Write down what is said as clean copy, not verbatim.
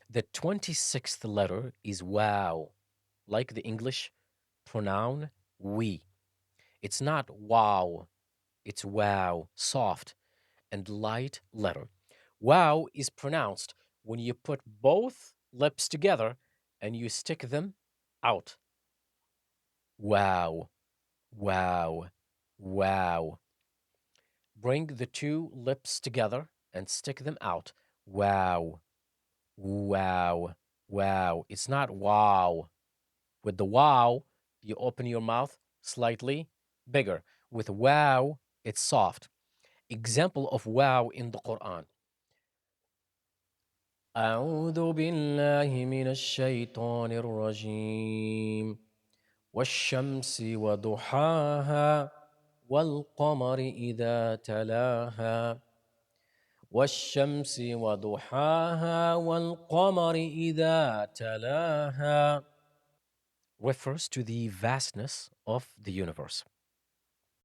The 26th letter is wow, like the English pronoun we. It's not wow, it's wow, soft and light letter. Wow is pronounced when you put both lips together and you stick them out. Wow, wow, wow. Bring the two lips together and stick them out. Wow, wow, wow. It's not wow. With the wow, you open your mouth slightly bigger. With wow, it's soft. Example of wow in the Quran. أعوذ بالله من الشيطان الرجيم والشمس وضحاها والقمر إذا تلاها والشمس وضحاها والقمر إذا تلاها refers to the vastness of the universe.